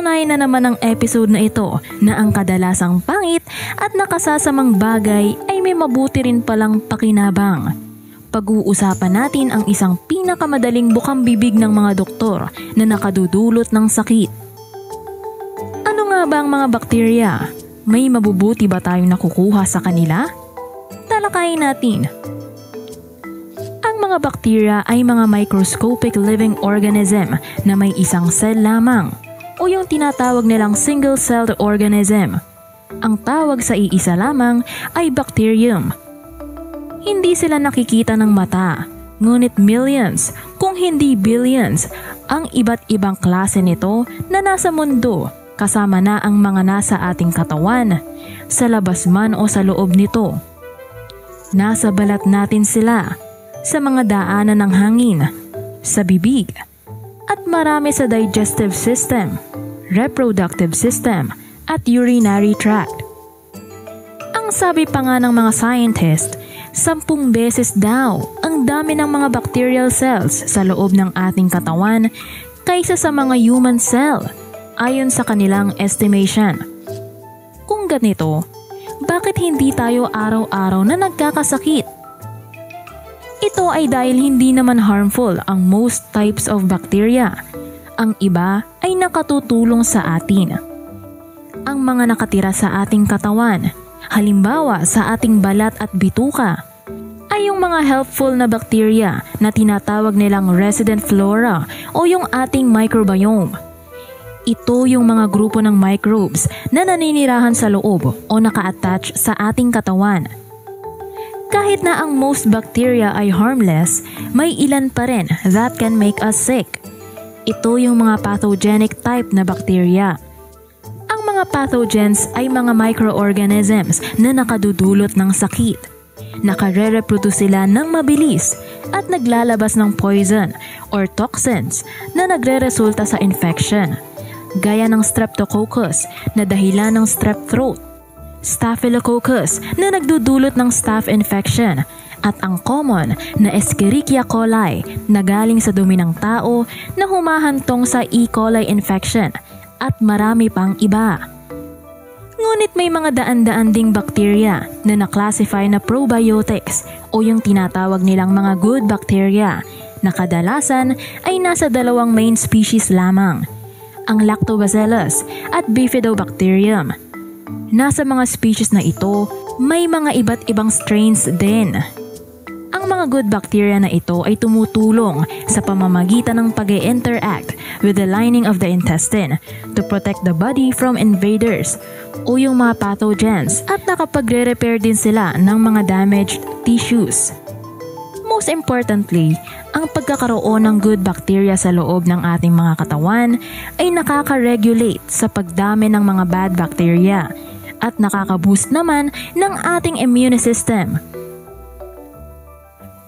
Napatunayan na naman ng episode na ito na ang kadalasang pangit at nakasasamang bagay ay may mabuti rin palang pakinabang. Pag-uusapan natin ang isang pinakamadaling bukang bibig ng mga doktor na nakadudulot ng sakit. Ano nga ba ang mga bakterya? May mabubuti ba tayong nakukuha sa kanila? Talakayin natin. Ang mga bakterya ay mga microscopic living organism na may isang cell lamang o yung tinatawag nilang single-celled organism. Ang tawag sa iisa lamang ay bacterium. Hindi sila nakikita ng mata, ngunit millions, kung hindi billions, ang iba't ibang klase nito na nasa mundo, kasama na ang mga nasa ating katawan, sa labas man o sa loob nito. Nasa balat natin sila, sa mga daanan ng hangin, sa bibig, at marami sa digestive system, reproductive system, at urinary tract. Ang sabi pa nga ng mga scientist, 10 beses daw ang dami ng mga bacterial cells sa loob ng ating katawan kaysa sa mga human cell, ayon sa kanilang estimation. Kung ganito, bakit hindi tayo araw-araw na nagkakasakit? Ito ay dahil hindi naman harmful ang most types of bacteria. Ang iba ay nakatutulong sa atin. Ang mga nakatira sa ating katawan, halimbawa sa ating balat at bituka, ay yung mga helpful na bacteria na tinatawag nilang resident flora o yung ating microbiome. Ito yung mga grupo ng microbes na naninirahan sa loob o naka-attach sa ating katawan. Kahit na ang most bacteria ay harmless, may ilan pa rin that can make us sick. Ito yung mga pathogenic type na bacteria. Ang mga pathogens ay mga microorganisms na nakadudulot ng sakit. Nakare-reproduce sila ng mabilis at naglalabas ng poison or toxins na nagre-resulta sa infection, gaya ng streptococcus na dahilan ng strep throat, staphylococcus na nagdudulot ng staph infection, at ang common na Escherichia coli na galing sa dumi ng tao na humahantong sa E. coli infection, at marami pang iba. Ngunit may mga daan-daan ding bakterya na naklasify na probiotics o yung tinatawag nilang mga good bacteria na kadalasan ay nasa 2 main species lamang, ang Lactobacillus at Bifidobacterium. Nasa mga species na ito, may mga iba't ibang strains din. Ang mga good bacteria na ito ay tumutulong sa pamamagitan ng pag-interact with the lining of the intestine to protect the body from invaders o yung mga pathogens, at nakapagre-repair din sila ng mga damaged tissues. Most importantly, ang pagkakaroon ng good bacteria sa loob ng ating mga katawan ay nakaka-regulate sa pagdami ng mga bad bacteria at nakaka-boost naman ng ating immune system.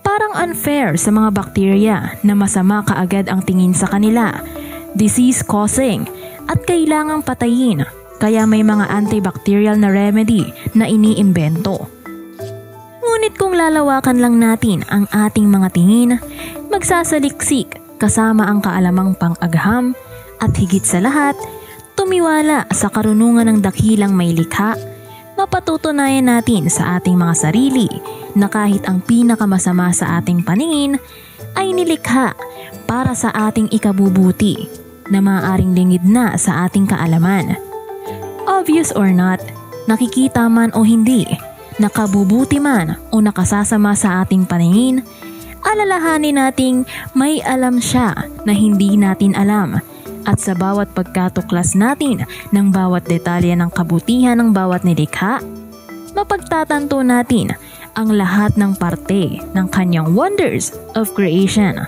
Parang unfair sa mga bakterya na masama kaagad ang tingin sa kanila, disease-causing, at kailangang patayin, kaya may mga antibacterial na remedy na iniimbento. Ngunit kung lalawakan lang natin ang ating mga tingin, magsasaliksik kasama ang kaalamang pang-agham, at higit sa lahat, tumiwala sa karunungan ng dakilang may likha, mapatutunayan natin sa ating mga sarili na kahit ang pinakamasama sa ating paningin ay nilikha para sa ating ikabubuti na maaaring lingid na sa ating kaalaman. Obvious or not, nakikita man o hindi, nakabubuti man o nakasasama sa ating paningin, alalahanin nating may alam siya na hindi natin alam. At sa bawat pagkatuklas natin ng bawat detalye ng kabutihan ng bawat nilikha, mapagtatanto natin ang lahat ng parte ng kanyang wonders of creation.